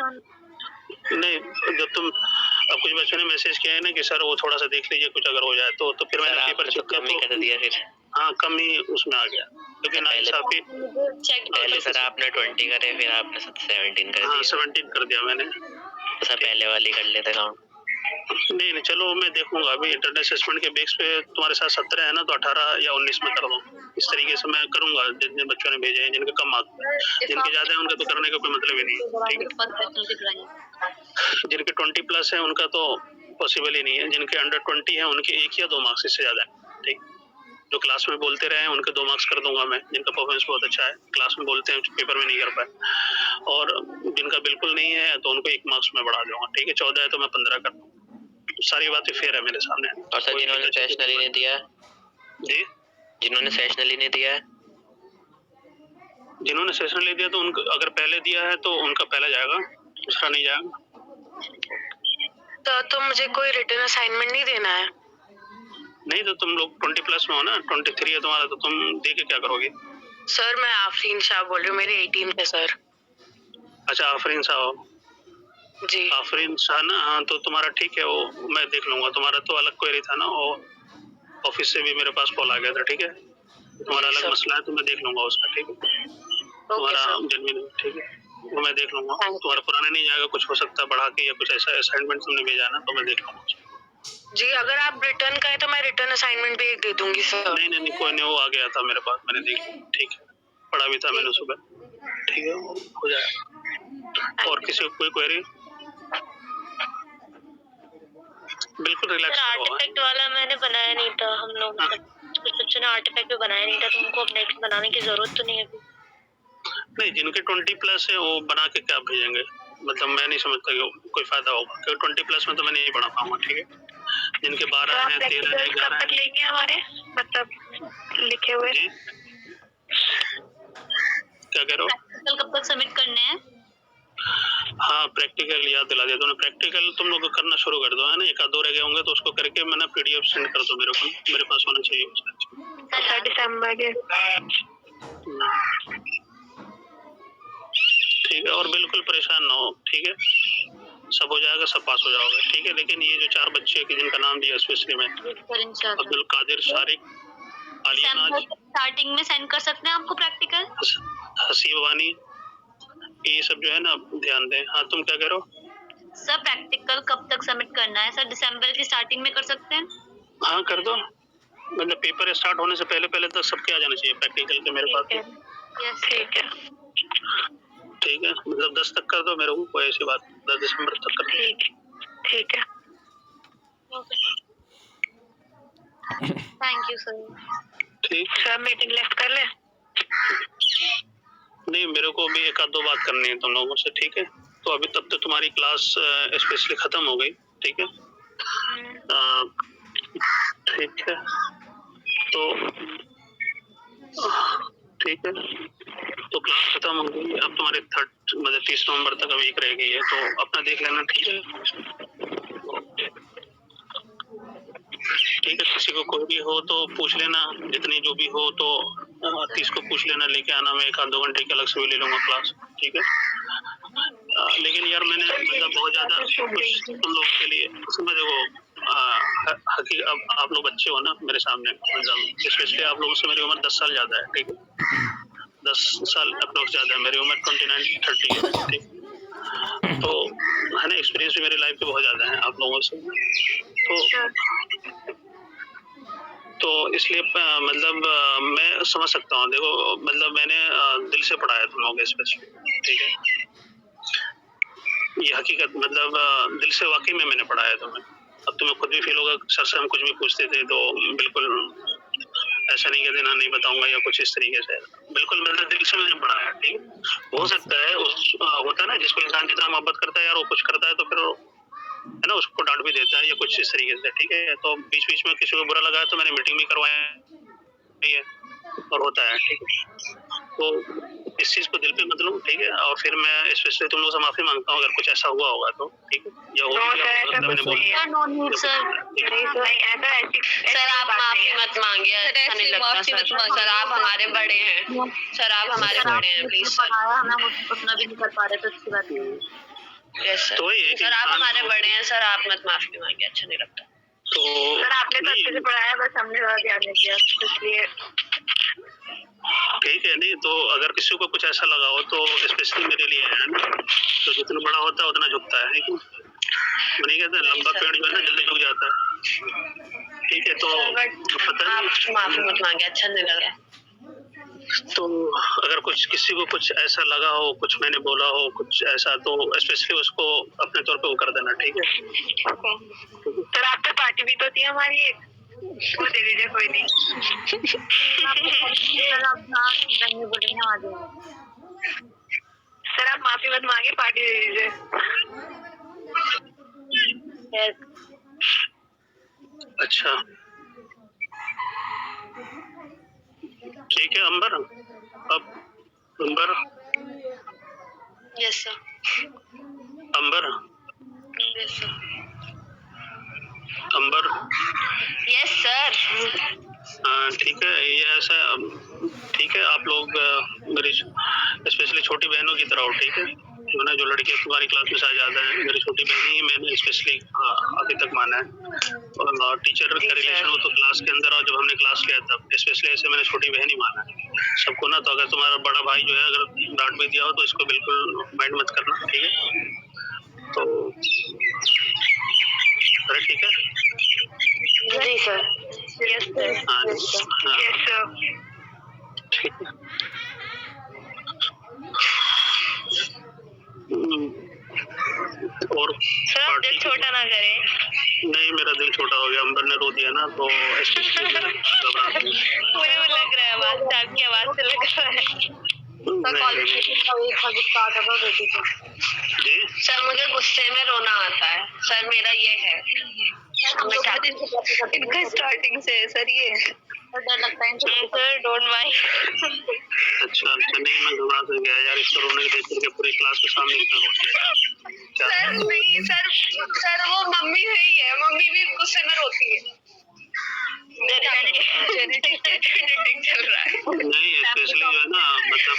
नहीं, जब तुम अब कुछ बच्चों ने मैसेज किया है ना कि सर वो थोड़ा सा देख लीजिए, कुछ अगर हो जाए तो फिर मैंने पेपर तो कम ही कर दिया फिर। हाँ, कम ही उसमें आ गया, लेकिन नाइंसाफी पहले सर आपने 20 करे, फिर आपने 17 कर दिया। हाँ, 17 कर दिया मैंने, सर पहले वाली कर लेते काउंट। नहीं नहीं, चलो मैं देखूंगा अभी इंटरनल असेसमेंट के बेस पे। तुम्हारे साथ 17 है ना, तो 18 या 19 में कर दो। इस तरीके से मैं करूंगा। जिन जिन बच्चों ने भेजे हैं, जिनके कम मार्क्स, जिनके ज्यादा है उनका तो करने का कोई मतलब ही नहीं है, ठीक है। जिनके 20 प्लस है उनका तो पॉसिबल ही नहीं है। जिनके अंडर 20 है उनके 1 या 2 मार्क्स, इससे ज्यादा है, ठीक। जो क्लास में बोलते रहे उनके 2 मार्क्स कर दूंगा मैं, जिनका परफॉर्मेंस बहुत अच्छा है, क्लास में बोलते हैं पेपर में नहीं कर पाए। और जिनका बिल्कुल नहीं है तो उनको 1 मार्क्स में बढ़ा दूंगा, ठीक है। 14 है तो मैं 15 कर दूंगा। सारी बातें फेयर है मेरे सामने। और सर जिन्होंने सेशनली नहीं दिया है, जी, जिन्होंने सेशनली नहीं दिया है, जिन्होंने सेशनली दिया तो उनका अगर पहले दिया है तो उनका पहला जाएगा, दूसरा नहीं जाएगा। तो मुझे कोई रिटर्न असाइनमेंट नहीं देना है? नहीं तो तुम लोग 20 प्लस में हो ना, 23 है तुम्हारा, तो तुम दे के क्या करोगे? सर मैं आफरीन शाह बोल रही हूँ, मेरे 18 है सर। अच्छा, आफरीन शाह हो जी। आफरीन शाह ना, हाँ तो तुम्हारा ठीक है, वो मैं देख लूंगा। तुम्हारा तो अलग क्वेरी था ना, वो ऑफिस से भी मेरे पास कॉल आ गया था, ठीक है। तुम्हारा अलग मसला है तो मैं देख लूंगा उसका, ठीक है। तुम्हारा जमीन, ठीक है, वो मैं देख लूंगा। तुम्हारा पुराना नहीं जाएगा, कुछ हो सकता है बढ़ा के या कुछ ऐसा असाइनमेंट तुमने भेजा है ना, तो मैं देख लूंगा। जी, अगर आप रिटर्न कहें तो मैं रिटर्न असाइनमेंट भी एक दे दूंगी सर। नहीं नहीं नहीं, कोई नहीं, वो आ गया था मेरे पास, मैंने देख लिया, ठीक है। पढ़ा भी था मैंने सुबह, ठीक है, हो जाएगा। और किसी को कोई क्वेरी? बिल्कुल रिलैक्स करो। आर्टिफैक्ट वाला मैंने बनाया नहीं था, हम लोग कुछ बच्चों ने आर्टिफैक्ट भी बनाया नहीं था, तो उनको अब नेक्स्ट बनाने की जरूरत तो नहीं है अभी। नहीं, जिनके 20 प्लस है वो बना के क्या भेजेंगे? मतलब मैं नहीं समझता कि कोई फायदा होगा, क्योंकि 20 प्लस में तो मैं नहीं पढ़ा पाऊंगा, ठीक है। जिनके 12 है, 13 है, 11 है, लेंगे हमारे मतलब लिखे हुए? क्या कह रहे हो? प्रैक्टिकल कब तक सबमिट करने हैं? हाँ, प्रैक्टिकल याद दिला दिया तुमने। प्रैक्टिकल तुम लोग करना शुरू कर दो, है ना। 1 आध 2 रह गए होंगे तो उसको करके मैंने PDF सेंड कर दो मेरे को, मेरे पास होना चाहिए उसका। सर दिसंबर के। ठीक है, और बिल्कुल परेशान ना हो, ठीक है। सब हो जाएगा, सब पास हो जाओगे, ठीक है। लेकिन ये जो 4 बच्चे की जिनका नाम दिया स्पेशली मैं, अब्दुल कादिर, शारिक, आलिया नाज, स्टार्टिंग में सेंड कर सकते हैं आपको प्रैक्टिकल? हसीब वानी, ये सब जो है ना ध्यान दें। हाँ, तुम क्या कह रहे हो? सर प्रैक्टिकल कब तक सबमिट करना है? सर दिसंबर की स्टार्टिंग में कर सकते हैं? हाँ, कर दो। मतलब पेपर स्टार्ट होने से पहले पहले तक सबके आ जाना चाहिए प्रैक्टिकल के मेरे पास। ठीक है, ठीक है, मतलब 10 तक कर दो मेरे को, कोई ऐसी बात, 10 दिसंबर तक कर दो। ठीक है। Thank you sir. ठीक। सर मीटिंग लेफ्ट कर ले? नहीं, मेरे को भी 1 आध 2 बात करनी है तुम लोगों से, ठीक है। तो अभी तब तक तुम्हारी क्लास स्पेशली खत्म हो गई, ठीक है। ठीक है, तो ठीक है, तो क्लास खत्म हो गई। अब तुम्हारे 30 नवंबर तक अब 1 रह गई है, तो अपना देख लेना, ठीक है। ठीक है, किसी को कोई भी हो तो पूछ लेना, जितनी जो भी हो तो 30 को पूछ लेना, लेके आना। मैं 1 आध 2 घंटे के अलग से भी ले लूंगा क्लास, ठीक है। लेकिन यार मैंने मतलब बहुत ज्यादा कुछ तुम लोग के लिए, उसमें देखो अब आप लोग बच्चे हो ना मेरे सामने, मतलब स्पेशली आप लोगों से मेरी उम्र 10 साल ज्यादा है, ठीक है। 10 साल अप्रोक्स ज्यादा है, मेरी उम्र 29-30 है, ठीक। तो है ना, एक्सपीरियंस भी मेरी लाइफ के बहुत ज्यादा है आप लोगों से, तो इसलिए मतलब मैं समझ सकता हूँ। देखो मतलब मैंने दिल से पढ़ाया तुम लोग स्पेशली, ठीक है। ये हकीकत, मतलब दिल से वाकई में मैंने पढ़ाया तुम्हें। अब तुम्हें खुद भी फील होगा, सर से हम कुछ भी पूछते थे तो बिल्कुल ऐसा नहीं कहते ना नहीं बताऊंगा या कुछ इस तरीके से, बिल्कुल मतलब दिल से मैंने पढ़ाया, ठीक। हो सकता है होता है ना, जिसको इंसान जितना मोहब्बत करता है यार, वो कुछ करता है तो फिर है ना उसको डांट भी देता है या कुछ इस तरीके से, ठीक है। तो बीच बीच में किसी को बुरा लगा तो मैंने मीटिंग भी करवाई है और होता है, ठीक है। तो इस चीज को दिल पे मत लो, ठीक है। और फिर मैं स्पेशली तुम लोगों से माफी मांगता हूँ अगर कुछ ऐसा हुआ होगा तो, ठीक है। या हो मैंने बोल सर आप माफी मत मांगिए, अच्छा नहीं लगता सर आप हमारे बड़े हैं, सर आप हमारे बड़े हैं, प्लीज सर। हम उतना भी नहीं कर पा रहे तो अच्छी बात नहीं। यस सर, सर आप हमारे बड़े हैं, सर आप मत माफी मांगिए, अच्छा नहीं लगता। तो सर आपने तो अच्छे से पढ़ाया, बस हमने ज़्यादा ध्यान नहीं दिया, इसलिए ठीक है। नहीं तो अगर किसी को कुछ ऐसा लगा हो तो स्पेशली मेरे लिए है ना, तो जितना बड़ा होता है उतना झुकता है, वो नहीं कहते लंबा पेड़ जो है ना जल्दी झुक जाता है, ठीक है। तो पता आप नहीं, माफी मत मांगे, अच्छा नहीं लगा। तो अगर कुछ किसी को कुछ ऐसा लगा हो, कुछ मैंने बोला हो कुछ ऐसा, तो स्पेशली उसको अपने तौर पे वो कर देना, ठीक है। सर आप पे पार्टी भी तो थी हमारी एक, वो दे दीजिए, कोई नहीं। सर आप माफी मत मांगे, पार्टी दे दीजिए। अच्छा ठीक है अंबर, अब अंबर, यस सर। अंबर, यस सर। अंबर, यस सर। हाँ ठीक है। ये ऐसा ठीक है, आप लोग मेरी स्पेशली छोटी बहनों की तरह हो, ठीक है। जो ना जो लड़कियां तुम्हारी क्लास में शायद ज्यादा है, मेरी छोटी बहन ही मैंने स्पेशली अभी तक माना है। और टीचर का रिलेशन हो तो क्लास के अंदर, और जब हमने क्लास लिया तब स्पेशली ऐसे मैंने छोटी बहन ही माना है सबको ना। तो अगर तुम्हारा बड़ा भाई जो है अगर डांट भी दिया हो तो इसको बिल्कुल माइंड मत करना, ठीक है। तो अरे ठीक है, जी सर। Yes sir. हाँ यस सर। ठीक है। और सर आप दिल छोटा ना करें। नहीं, मेरा दिल छोटा हो गया, अंबर ने रो दिया ना, तो मुझे वो लग रहा है, आवाज आपकी आवाज से लग रहा है। जी सर मुझे गुस्से में रोना आता है सर, मेरा ये है। इनका स्टार्टिंग से है सर ये। डर लगता है सर, डोंट माइंड। अच्छा, नहीं मैं घबरा से गया यार, इसको रोने के देख करके पूरी क्लास के सामने इतना रो दिया। सर नहीं सर वो मम्मी ही है, मम्मी भी गुस्से में रोती है। जेनेटिक चल रहा है। नहीं स्पेशली जो है ना, मतलब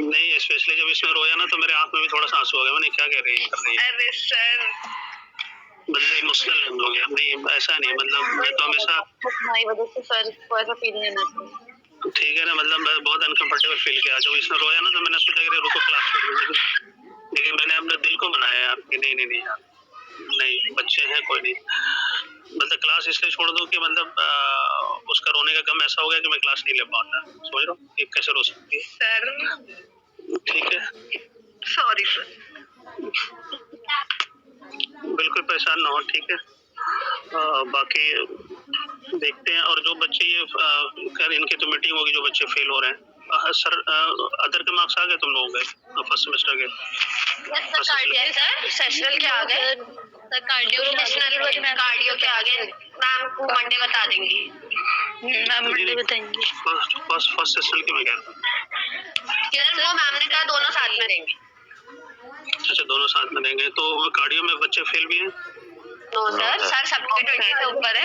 नहीं स्पेशली जब इसमें रोया ना तो मेरे आंख में भी थोड़ा सा आंसू आ गया। मैंने क्या कर रही है, अरे सर मतलब इमोशनल हो गया। नहीं ऐसा नहीं, मतलब मैं तो हमेशा हमारी वजह से सर को ऐसा फील नहीं होना। ठीक है ना, मतलब मैं बहुत अनकंफर्टेबल फील किया जब इसने रोया ना, तो मैंने सोचा कि रुको क्लास छोड़, लेकिन मैंने अपने दिल को बनाया यार कि नहीं नहीं नहीं यार, नहीं बच्चे हैं कोई नहीं, मतलब क्लास इसलिए छोड़ दो कि मतलब उसका रोने का गम ऐसा हो गया कि मैं क्लास नहीं ले पाता। समझ लो कि कैसे रो सकती है। सर ठीक है, सॉरी सर। बिल्कुल परेशान ना हो, ठीक है। बाकी देखते हैं। और जो बच्चे ये खैर इनकी तो मीटिंग होगी, जो बच्चे फेल हो रहे हैं। सर अदर के मार्क्स आ गए तुम लोगों के फर्स्ट सेमेस्टर के? सर सेशनल के आ गए, सर कार्डियो के आगे मैम को मंडे बता देंगी। मैम मंडे बताएंगी। फर्स्ट सेशनल के मैं कह रहा हूँ सर वो मैम ने कहा दोनों साथ में देंगे। अच्छा दोनों साथ में देंगे। तो कार्डियो में बच्चे फेल भी हैं? नो सर सबके 20 से ऊपर है।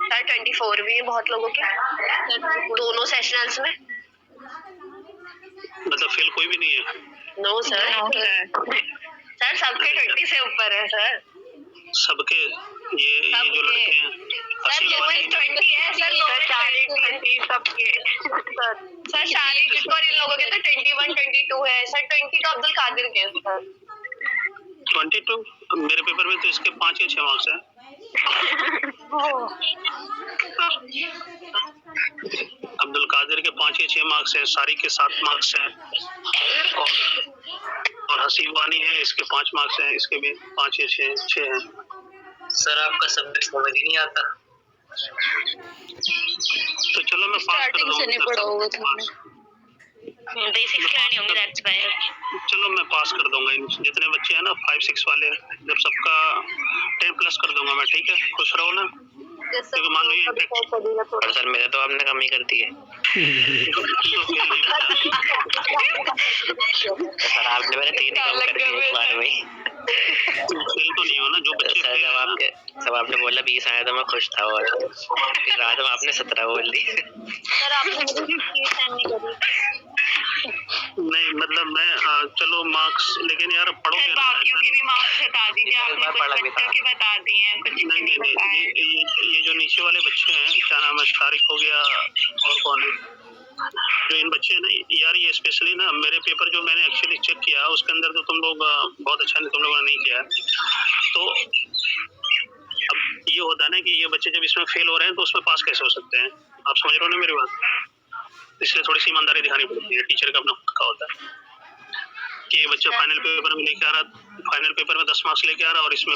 सर 24 भी है बहुत लोगों के दोनों सेशनल्स में। मतलब फेल कोई भी नहीं है? नो सर सर सबके 20 से ऊपर है सर। सबके ये जो लड़के हैं सर लोएस्ट 20 है सर, सबके सर शारीरिक और इन लोगों के तो 21 22 है सर। 20 तो अब्दुल कादिर के सर। 22 मेरे पेपर में तो इसके 5 या 6 मार्क्स हैं। अब्दुल कादिर के 5 या 6 मार्क्स हैं, सारी के 7 मार्क्स हैं, और हसीब वानी है इसके 5 मार्क्स हैं, इसके भी 5 या 6 हैं। सर आपका सब्जेक्ट समझ ही नहीं आता। तो चलो मैं पास कर दूंगा, बेसिक्स क्लियर होंगे दैट्स व्हाई। चलो मैं पास कर दूंगा। जितने बच्चे हैं ना 5-6 वाले, जब सबका 10+ कर दूंगा मैं, ठीक है। खुश रहो ना, क्योंकि मान लो सर मेरे तो आपने कम ही कर दी है। सर आपने मेरे 3 ही कम कर दिए एक बार में। फेल तो नहीं हो ना जो बच्चे सर जब आपने बोला 20 आया तो मैं खुश था, और फिर रात में आपने 17 बोल दी। सर आपने मुझे फीस सेंड नहीं करी। नहीं मतलब मैं चलो मार्क्स, लेकिन यार पढ़ोगे ना, बाकियों के भी मार्क्स बता दीजिए। आपने कुछ बच्चों के बता दिए हैं, कुछ के नहीं बताए। ये जो नीचे वाले बच्चे हैं, क्या नाम है, तारिक हो गया और कौन है, जो इन बच्चे ना यार, ये स्पेशली ना मेरे पेपर जो मैंने एक्चुअली चेक किया उसके अंदर तो तुम लोग बहुत अच्छा नहीं, तुम लोगों ने नहीं किया। तो अब ये होता है ना कि ये बच्चे जब इसमें फेल हो रहे हैं तो उसमें पास कैसे हो सकते हैं? आप समझ रहे हो ना मेरी बात? इसलिए थोड़ी सी ईमानदारी दिखानी पड़ती है, टीचर का अपना हक होता है कि ये बच्चा फाइनल पेपर में लेके आ रहा, फाइनल पेपर में 10 मार्क्स लेके आ रहा और इसमें